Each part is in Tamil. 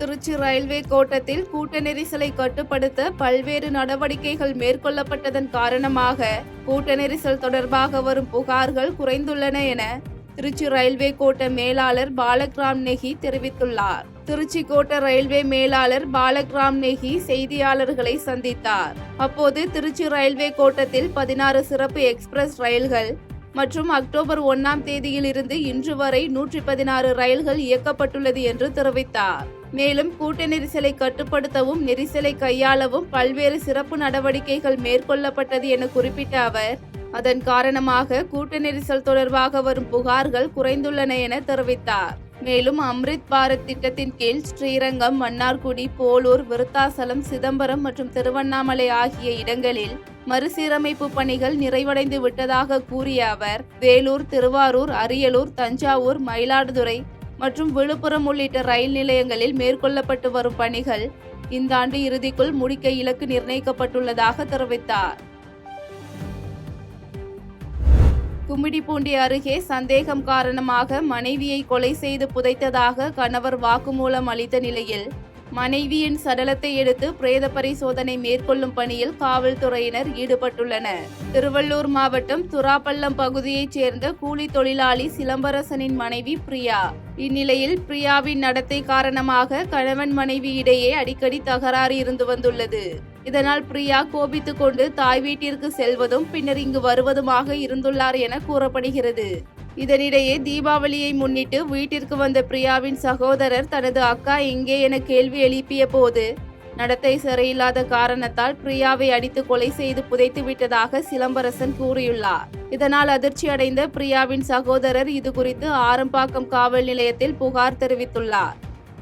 திருச்சி ரயில்வே கோட்டத்தில் கூட்ட நெரிசலை கட்டுப்படுத்த பல்வேறு நடவடிக்கைகள் மேற்கொள்ளப்பட்டதன் காரணமாக கூட்ட நெரிசல் தொடர்பாக வரும் புகார்கள் குறைந்துள்ளன என திருச்சி ரயில்வே கோட்ட மேலாளர் பாலக்ராம் நெகி தெரிவித்துள்ளார். திருச்சி கோட்ட ரயில்வே மேலாளர் பாலக்ராம் நெகி செய்தியாளர்களை சந்தித்தார். அப்போது திருச்சி ரயில்வே கோட்டத்தில் 16 சிறப்பு எக்ஸ்பிரஸ் ரயில்கள் மற்றும் அக்டோபர் 1ஆம் தேதியிலிருந்து இன்று வரை 116 ரயில்கள் இயக்கப்பட்டுள்ளது என்று தெரிவித்தார். மேலும் கூட்ட நெரிசலை கட்டுப்படுத்தவும் நெரிசலை கையாளவும் பல்வேறு சிறப்பு நடவடிக்கைகள் மேற்கொள்ளப்பட்டது என குறிப்பிட்ட அவர், அதன் காரணமாக கூட்ட நெரிசல் தொடர்பாக வரும் புகார்கள் குறைந்துள்ளன என தெரிவித்தார். மேலும் அம்ரித் பாரத் திட்டத்தின் கீழ் ஸ்ரீரங்கம், மன்னார்குடி, போலூர், விருத்தாசலம், சிதம்பரம் மற்றும் திருவண்ணாமலை ஆகிய இடங்களில் மறுசீரமைப்பு பணிகள் நிறைவடைந்து விட்டதாக கூறிய அவர், வேலூர், திருவாரூர், அரியலூர், தஞ்சாவூர், மயிலாடுதுறை மற்றும் விழுப்புரம் உள்ளிட்ட ரயில் நிலையங்களில் மேற்கொள்ளப்பட்டு வரும் பணிகள் இந்த ஆண்டு இறுதிக்குள் முடிக்க இலக்கு நிர்ணயிக்கப்பட்டுள்ளதாக தெரிவித்தார். கும்மிடிப்பூண்டி அருகே சந்தேகம் காரணமாக மனைவியை கொலை செய்து புதைத்ததாக கணவர் வாக்குமூலம் அளித்த நிலையில் மனைவியின் சடலத்தை எடுத்து பிரேத பரிசோதனை மேற்கொள்ளும் பணியில் காவல்துறையினர் ஈடுபட்டுள்ளனர். திருவள்ளூர் மாவட்டம் துராப்பள்ளம் பகுதியைச் சேர்ந்த கூலி தொழிலாளி சிலம்பரசனின் மனைவி பிரியா. இந்நிலையில் பிரியாவின் நடத்தை காரணமாக கணவன் மனைவி இடையே அடிக்கடி தகராறு இருந்து வந்துள்ளது. இதனால் பிரியா கோபித்துக் கொண்டு தாய் வீட்டிற்கு செல்வதும் பின்னர் இங்கு வருவதுமாக இருந்துள்ளார் என கூறப்படுகிறது. இதனிடையே தீபாவளியை முன்னிட்டு வீட்டிற்கு வந்த பிரியாவின் சகோதரர் தனது அக்கா எங்கே என கேள்வி எழுப்பிய போது நடத்தை சரியில்லாத காரணத்தால் பிரியாவை அடித்து கொலை செய்து புதைத்து விட்டதாக சிலம்பரசன் கூறியுள்ளார். இதனால் அதிர்ச்சி அடைந்த பிரியாவின் சகோதரர் இதுகுறித்து ஆரம்பாக்கம் காவல் நிலையத்தில் புகார் தெரிவித்துள்ளார்.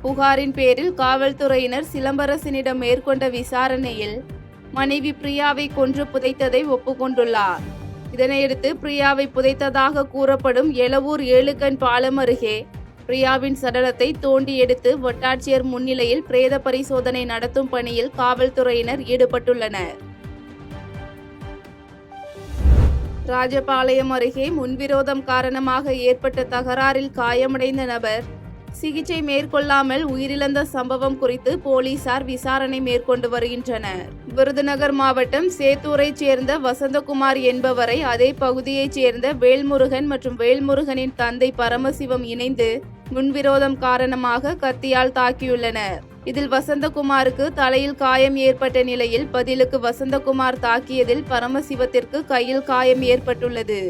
புகாரின் பேரில் காவல்துறையினர் சிலம்பரசனிடம் மேற்கொண்ட விசாரணையில் மனைவி பிரியாவை கொன்று புதைத்ததை ஒப்புக்கொண்டுள்ளார். இதனையடுத்து பிரியாவை புதைத்ததாக கூறப்படும் எலவூர் 7 கண் பாலம் அருகே பிரியாவின் சடலத்தை தோண்டி எடுத்து வட்டாட்சியர் முன்னிலையில் பிரேத பரிசோதனை நடத்தும் பணியில் காவல்துறையினர் ஈடுபட்டுள்ளனர். ராஜபாளையம் அருகே முன்விரோதம் காரணமாக ஏற்பட்ட தகராறில் காயமடைந்த நபர் சிகிச்சை மேற்கொள்ளாமல் உயிரிழந்த சம்பவம் குறித்து போலீசார் விசாரணை மேற்கொண்டு வருகின்றனர். விருதுநகர் மாவட்டம் சேத்தூரைச் சேர்ந்த வசந்தகுமார் என்பவரை அதே பகுதியைச் சேர்ந்த வேல்முருகன் மற்றும் வேல்முருகனின் தந்தை பரமசிவம் இணைந்து முன்விரோதம் காரணமாக கத்தியால் தாக்கியுள்ளனர். இதில் வசந்தகுமாருக்கு தலையில் காயம் ஏற்பட்ட நிலையில் பதிலுக்கு வசந்தகுமார் தாக்கியதில் பரமசிவத்திற்கு கையில் காயம் ஏற்பட்டுள்ளது.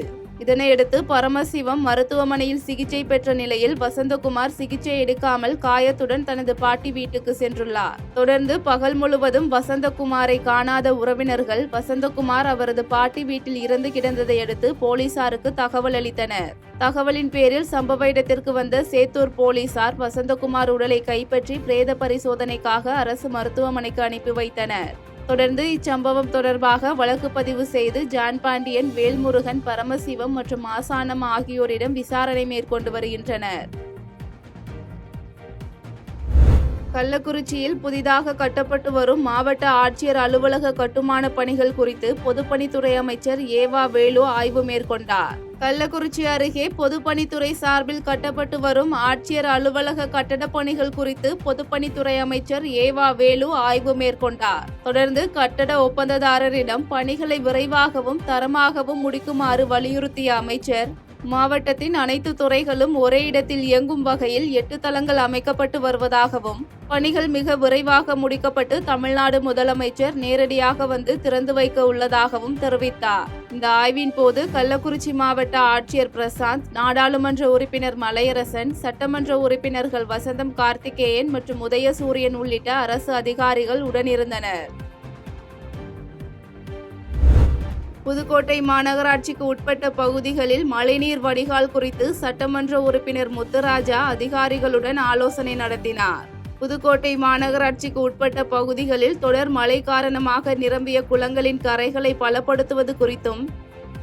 இதனையடுத்து பரமசிவம் மருத்துவமனையில் சிகிச்சை பெற்ற நிலையில் வசந்தகுமார் சிகிச்சை எடுக்காமல் காயத்துடன் தனது பாட்டி வீட்டுக்கு சென்றுள்ளார். தொடர்ந்து பகல் முழுவதும் வசந்தகுமாரை காணாத உறவினர்கள் வசந்தகுமார் அவரது பாட்டி வீட்டில் இறந்து கிடந்ததை அடுத்து போலீசாருக்கு தகவல் அளித்தனர். தகவலின் பேரில் சம்பவ இடத்திற்கு வந்த சேத்தூர் போலீசார் வசந்தகுமார் உடலை கைப்பற்றி பிரேத பரிசோதனைக்காக அரசு மருத்துவமனைக்கு அனுப்பி வைத்தனர். தொடர்ந்து இச்சம்பவம் தொடர்பாக வழக்கு பதிவு செய்து ஜான் பாண்டியன், வேல்முருகன், பரமசிவம் மற்றும் ஆசானம் ஆகியோரிடம் விசாரணை மேற்கொண்டு வருகின்றனர். கள்ளக்குறிச்சியில் புதிதாக கட்டப்பட்டு வரும் மாவட்ட ஆட்சியர் அலுவலக கட்டுமான பணிகள் குறித்து பொதுப்பணித்துறை அமைச்சர் ஏவா வேலு ஆய்வு மேற்கொண்டார். கள்ளக்குறிச்சி அருகே பொதுப்பணித்துறை சார்பில் கட்டப்பட்டு வரும் ஆட்சியர் அலுவலக கட்டட பணிகள் குறித்து பொதுப்பணித்துறை அமைச்சர் ஏவா வேலு ஆய்வு மேற்கொண்டார். தொடர்ந்து கட்டட ஒப்பந்ததாரரிடம் பணிகளை விரைவாகவும் தரமாகவும் முடிக்குமாறு வலியுறுத்திய அமைச்சர், மாவட்டத்தின் அனைத்து துறைகளும் ஒரே இடத்தில் இயங்கும் வகையில் 8 தளங்கள் அமைக்கப்பட்டு வருவதாகவும் பணிகள் மிக விரைவாக முடிக்கப்பட்டு தமிழ்நாடு முதலமைச்சர் நேரடியாக வந்து திறந்து வைக்க உள்ளதாகவும் தெரிவித்தார். இந்த ஆய்வின் போது கள்ளக்குறிச்சி மாவட்ட ஆட்சியர் பிரசாந்த், நாடாளுமன்ற உறுப்பினர் மலையரசன், சட்டமன்ற உறுப்பினர்கள் வசந்தம் கார்த்திகேயன் மற்றும் உதயசூரியன் உள்ளிட்ட அரசு அதிகாரிகள் உடனிருந்தனர். புதுக்கோட்டை மாநகராட்சிக்கு உட்பட்ட பகுதிகளில் மழைநீர் வடிகால் குறித்து சட்டமன்ற உறுப்பினர் முத்துராஜா அதிகாரிகளுடன் ஆலோசனை நடத்தினார். புதுக்கோட்டை மாநகராட்சிக்கு உட்பட்ட பகுதிகளில் தொடர் மழை காரணமாக நிரம்பிய குளங்களின் கரைகளை பலப்படுத்துவது குறித்தும்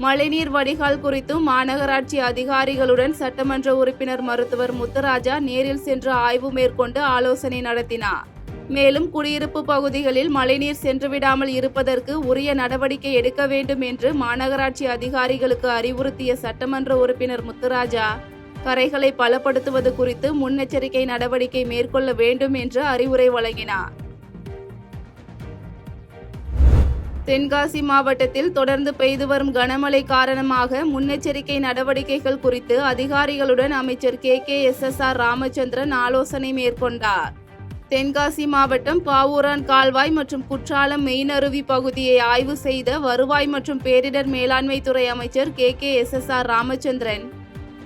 மழைநீர் வடிகால் குறித்தும் மாநகராட்சி அதிகாரிகளுடன் சட்டமன்ற உறுப்பினர் மருத்துவர் முத்துராஜா நேரில் சென்று ஆய்வு மேற்கொண்டு ஆலோசனை நடத்தினார். மேலும் குடியிருப்பு பகுதிகளில் மழைநீர் சென்றுவிடாமல் இருப்பதற்கு உரிய நடவடிக்கை எடுக்க வேண்டும் என்று மாநகராட்சி அதிகாரிகளுக்கு அறிவுறுத்திய சட்டமன்ற உறுப்பினர் முத்துராஜா, கரைகளை பலப்படுத்துவது குறித்து முன்னெச்சரிக்கை நடவடிக்கை மேற்கொள்ள வேண்டும் என்று அறிவுரை வழங்கினார். தென்காசி மாவட்டத்தில் தொடர்ந்து பெய்து வரும் கனமழை காரணமாக முன்னெச்சரிக்கை நடவடிக்கைகள் குறித்து அதிகாரிகளுடன் அமைச்சர் KKSSR ராமச்சந்திரன் ஆலோசனை மேற்கொண்டார். தென்காசி மாவட்டம் பாவூரான் கால்வாய் மற்றும் குற்றாலம் மெயினருவி பகுதியை ஆய்வு செய்த வருவாய் மற்றும் பேரிடர் மேலாண்மை துறை அமைச்சர் KKSSR ராமச்சந்திரன்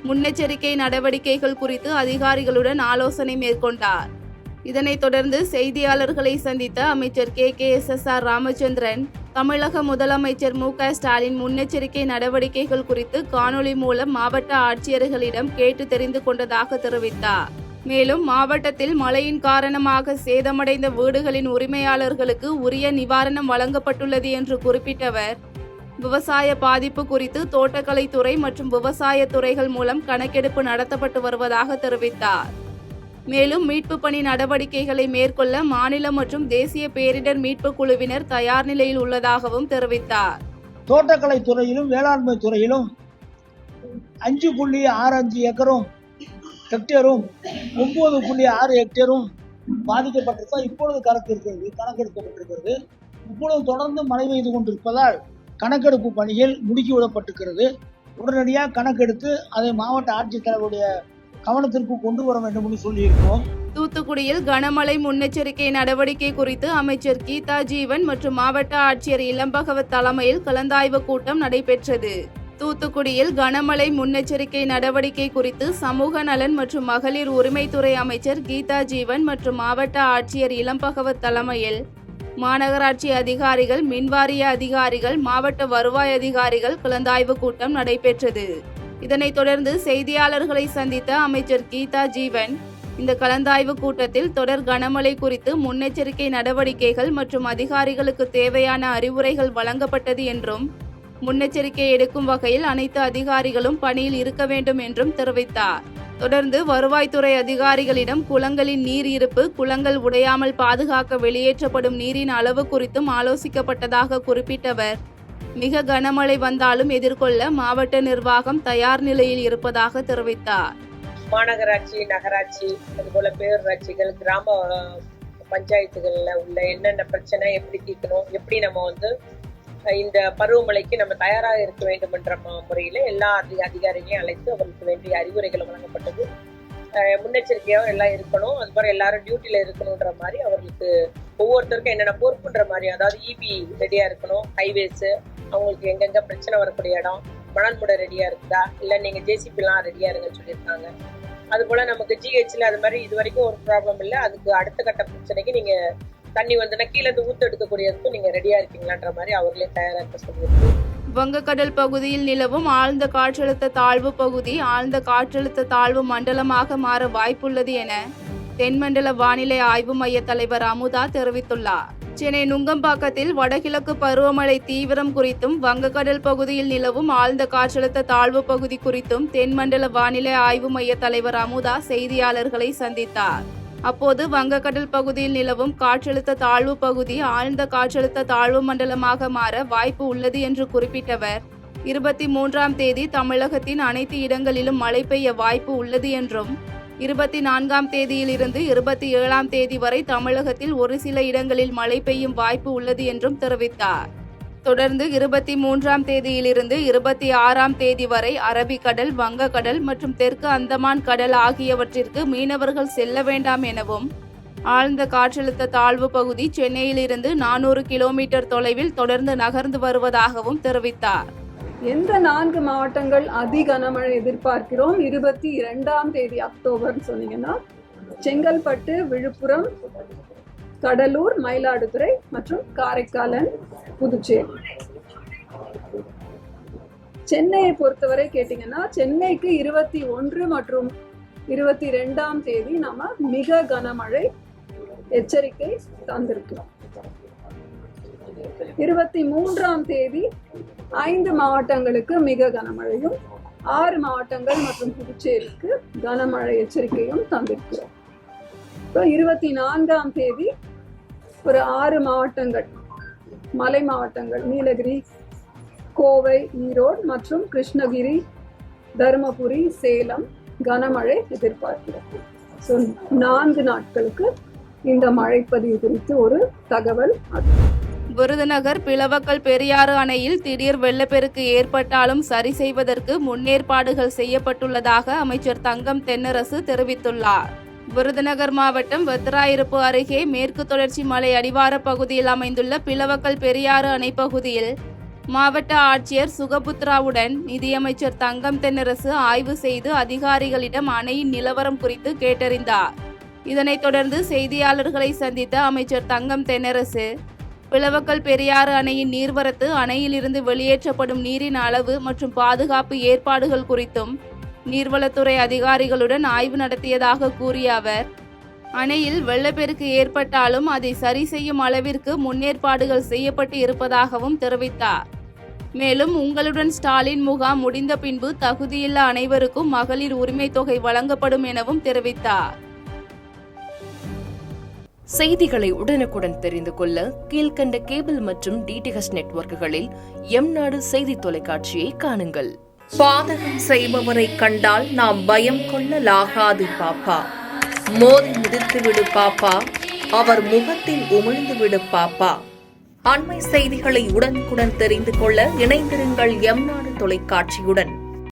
முன்னெச்சரிக்கை நடவடிக்கைகள் குறித்து அதிகாரிகளுடன் ஆலோசனை மேற்கொண்டார். இதனைத் தொடர்ந்து செய்தியாளர்களை சந்தித்த அமைச்சர் KKSSR ராமச்சந்திரன் தமிழக முதலமைச்சர் MK ஸ்டாலின் முன்னெச்சரிக்கை நடவடிக்கைகள் குறித்து காணொலி மூலம் மாவட்ட ஆட்சியர்களிடம் கேட்டு தெரிந்து கொண்டதாக தெரிவித்தார். மேலும் மாவட்டத்தில் மழையின் காரணமாக சேதமடைந்த வீடுகளின் உரிமையாளர்களுக்கு உரிய நிவாரணம் வழங்கப்பட்டுள்ளது என்று குறிப்பிட்டவர் விவசாய பாதிப்பு குறித்து தோட்டக்கலைத்துறை மற்றும் விவசாய துறைகள் மூலம் கணக்கெடுப்பு நடத்தப்பட்டு வருவதாக தெரிவித்தார். மேலும் மீட்பு பணி நடவடிக்கைகளை மேற்கொள்ள மாநில மற்றும் தேசிய பேரிடர் மீட்பு குழுவினர் தயார் நிலையில் உள்ளதாகவும் தெரிவித்தார். தோட்டக்கலை துறையிலும் வேளாண்மை துறையிலும் 5.65 ஏக்கரும் ஹெக்டேரும் 9.6 ஹெக்டேரும் பாதிக்கப்பட்டிருப்பா இப்பொழுது கணக்கெடுக்கப்பட்டிருக்கிறது. இப்பொழுது தொடர்ந்து மழை பெய்து கொண்டிருப்பதால் கணக்கெடுப்பு பணிகள் முடுக்கிவிடப்பட்டிருக்கிறது. உடனடியாக கணக்கெடுத்து அதை மாவட்ட ஆட்சித்தலைவருடைய கவனத்திற்கு கொண்டு வர வேண்டும் என்று சொல்லியிருக்கிறோம். தூத்துக்குடியில் கனமழை முன்னெச்சரிக்கை நடவடிக்கை குறித்து அமைச்சர் கீதா ஜீவன் மற்றும் மாவட்ட ஆட்சியர் இளம்பகவத் தலைமையில் கலந்தாய்வு கூட்டம் நடைபெற்றது. தூத்துக்குடியில் கனமழை முன்னெச்சரிக்கை நடவடிக்கை குறித்து சமூக நலன் மற்றும் மகளிர் உரிமைத்துறை அமைச்சர் கீதா ஜீவன் மற்றும் மாவட்ட ஆட்சியர் இளம்பகவத் தலைமையில் மாநகராட்சி அதிகாரிகள், மின்வாரிய அதிகாரிகள், மாவட்ட வருவாய் அதிகாரிகள் கலந்தாய்வு கூட்டம் நடைபெற்றது. இதனைத் தொடர்ந்து செய்தியாளர்களை சந்தித்த அமைச்சர் கீதா ஜீவன் இந்த கலந்தாய்வு கூட்டத்தில் தொடர் கனமழை குறித்து முன்னெச்சரிக்கை நடவடிக்கைகள் மற்றும் அதிகாரிகளுக்கு தேவையான அறிவுரைகள் வழங்கப்பட்டது என்றும் முன்னெச்சரிக்கை எடுக்கும் வகையில் அனைத்து அதிகாரிகளும் பணியில் இருக்க வேண்டும் என்றும் தெரிவித்தார். தொடர்ந்து வருவாய்த்துறை அதிகாரிகளிடம் குளங்களின் நீர் இருப்பு, குளங்கள் உடையாமல் பாதுகாக்க வெளியேற்றப்படும் நீரின் அளவு குறித்தும் ஆலோசிக்கப்பட்டதாக குறிப்பிட்டவர் மிக கனமழை வந்தாலும் எதிர்கொள்ள மாவட்ட நிர்வாகம் தயார் நிலையில் இருப்பதாக தெரிவித்தார். மாநகராட்சி, நகராட்சி, அதுபோல பேரூராட்சிகள், கிராம பஞ்சாயத்துகள்ல உள்ள என்னென்ன பிரச்சனை எப்படி தீர்க்கணும், எப்படி நம்ம இந்த பருவமழைக்கு நம்ம தயாராக இருக்க வேண்டும் என்ற முறையில எல்லா அதிகாரிகளையும் அழைத்து அவர்களுக்கு வேண்டிய அறிவுரைகள் வழங்கப்பட்டது. முன்னெச்சரிக்கையாக எல்லாம் இருக்கணும், அது மாதிரி எல்லாரும் டியூட்டியில இருக்கணும்ன்ற மாதிரி அவர்களுக்கு ஒவ்வொருத்தருக்கும் என்னென்ன பொறுப்புன்ற மாதிரி, அதாவது EB ரெடியா இருக்கணும், ஹைவேஸ் அவங்களுக்கு எங்கெங்க பிரச்சனை வரக்கூடிய இடம், மணல் முடை ரெடியா இருக்குதா, இல்லை நீங்க JCB எல்லாம் ரெடியா இருங்கன்னு சொல்லியிருக்காங்க. அது போல நமக்கு GHல அது மாதிரி இது வரைக்கும் ஒரு ப்ராப்ளம் இல்லை. அதுக்கு அடுத்த கட்ட பிரச்சனைக்கு நீங்க தண்ணி வந்துன்னா கீழே இருந்து ஊத்து எடுக்கக்கூடியதுக்கும் நீங்க ரெடியா இருக்கீங்களான்ற மாதிரி அவர்களே தயாரா இருக்க சொல்லியிருக்கு. வங்கக்கடல் பகுதியில் நிலவும் ஆழ்ந்த காற்றழுத்த தாழ்வு பகுதி ஆழ்ந்த காற்றழுத்த தாழ்வு மண்டலமாக மாற வாய்ப்புள்ளது என தென்மண்டல வானிலை ஆய்வு மைய தலைவர் அமுதா தெரிவித்துள்ளார். சென்னை நுங்கம்பாக்கத்தில் வடகிழக்கு பருவமழை தீவிரம் குறித்தும் வங்கக்கடல் பகுதியில் நிலவும் ஆழ்ந்த காற்றழுத்த தாழ்வு பகுதி குறித்தும் தென்மண்டல வானிலை ஆய்வு மைய தலைவர் அமுதா செய்தியாளர்களை சந்தித்தார். அப்போது வங்கக்கடல் பகுதியில் நிலவும் காற்றழுத்த தாழ்வு பகுதி ஆழ்ந்த காற்றழுத்த தாழ்வு மண்டலமாக மாற வாய்ப்பு உள்ளது என்று குறிப்பிட்டவர் 23ஆம் தேதி தமிழகத்தின் அனைத்து இடங்களிலும் மழை பெய்ய வாய்ப்பு உள்ளது என்றும் 24ஆம் தேதியிலிருந்து 27ஆம் தேதி வரை தமிழகத்தில் ஒரு சில இடங்களில் மழை பெய்யும் வாய்ப்பு உள்ளது என்றும் தெரிவித்தார். தொடர்ந்து 23ஆம் தேதியிலிருந்து 26ஆம் தேதி வரை அரபிக்கடல், வங்கக்கடல் மற்றும் தெற்கு அந்தமான் கடல் ஆகியவற்றிற்கு மீனவர்கள் செல்ல வேண்டாம் எனவும் ஆழ்ந்த காற்றழுத்த தாழ்வு பகுதி சென்னையிலிருந்து 400 கிலோமீட்டர் தொலைவில் தொடர்ந்து நகர்ந்து வருவதாகவும் தெரிவித்தார். எந்த 4 மாவட்டங்கள் அதி கனமழை எதிர்பார்க்கிறோம் 22ஆம் தேதி அக்டோபர் சொன்னீங்கன்னா செங்கல்பட்டு, விழுப்புரம், கடலூர், மயிலாடுதுறை மற்றும் காரைக்கால், புதுச்சேரி. சென்னையை பொறுத்தவரை கேட்டீங்கன்னா சென்னைக்கு 21 மற்றும் 22ஆம் தேதி நம்ம மிக கனமழை எச்சரிக்கை தந்திருக்கிறோம். 23ஆம் தேதி 5 மாவட்டங்களுக்கு மிக கனமழையும் 6 மாவட்டங்கள் மற்றும் புதுச்சேரிக்கு கனமழை எச்சரிக்கையும் தந்திருக்கிறோம். இப்போ 24ஆம் தேதி ஒரு 6 மாவட்டங்கள், மலை மாவட்டங்கள் நீலகிரி, கோவை, ஈரோடு மற்றும் கிருஷ்ணகிரி, தருமபுரி, சேலம், கனமழை எதிர்பார்க்கிறோம். ஸோ 4 நாட்களுக்கு இந்த மழைப்பதிவு குறித்து ஒரு தகவல். விருதுநகர் பிளவக்கல் பெரியாறு அணையில் திடீர் வெள்ளப்பெருக்கு ஏற்பட்டாலும் சரி செய்வதற்கு முன்னேற்பாடுகள் செய்யப்பட்டுள்ளதாக அமைச்சர் தங்கம் தென்னரசு தெரிவித்துள்ளார். விருதுநகர் மாவட்டம் வெத்தராயிருப்பு அருகே மேற்கு தொடர்ச்சி மலை அடிவார பகுதியில் அமைந்துள்ள பிளவக்கல் பெரியாறு அணை பகுதியில் மாவட்ட ஆட்சியர் சுகபுத்ராவுடன் நிதியமைச்சர் தங்கம் தென்னரசு ஆய்வு செய்து அதிகாரிகளிடம் அணையின் நிலவரம் குறித்து கேட்டறிந்தார். இதனைத் தொடர்ந்து செய்தியாளர்களை சந்தித்த அமைச்சர் தங்கம் தென்னரசு பிளவக்கல் பெரியாறு அணையின் நீர்வரத்து, அணையிலிருந்து வெளியேற்றப்படும் நீரின் அளவு மற்றும் பாதுகாப்பு ஏற்பாடுகள் குறித்தும் நீர்வளத்துறை அதிகாரிகளுடன் ஆய்வு நடத்தியதாக கூறிய அவர், அணையில் வெள்ளப்பெருக்கு ஏற்பட்டாலும் அதை சரி செய்யும் அளவிற்கு முன்னேற்பாடுகள் செய்யப்பட்டு இருப்பதாகவும் தெரிவித்தார். மேலும் உங்களுடன் ஸ்டாலின் முகாம் முடிந்த பின்பு தகுதியுள்ள அனைவருக்கும் மகளிர் உரிமை தொகை வழங்கப்படும் எனவும் தெரிவித்தார். செய்திகளை உடனுக்குடன் தெரிந்து கொள்ள கீழ்கண்ட கேபிள் மற்றும் டிடிஹெச் நெட்வொர்க்குகளில் எம்நாடு செய்தி தொலைக்காட்சியை காணுங்கள். பாதகம் செய்பவரை கண்டால் நாம் பயம் கொள்ளலாகாது பாப்பா. மோதி மிதித்து விடு பாப்பா, அவர் முகத்தில் உமிழ்ந்து விடு பாப்பா. அண்மை செய்திகளை உடனுக்குடன் தெரிந்து கொள்ள இணைந்திருங்கள் எம்நாடு தொலைக்காட்சியுடன்.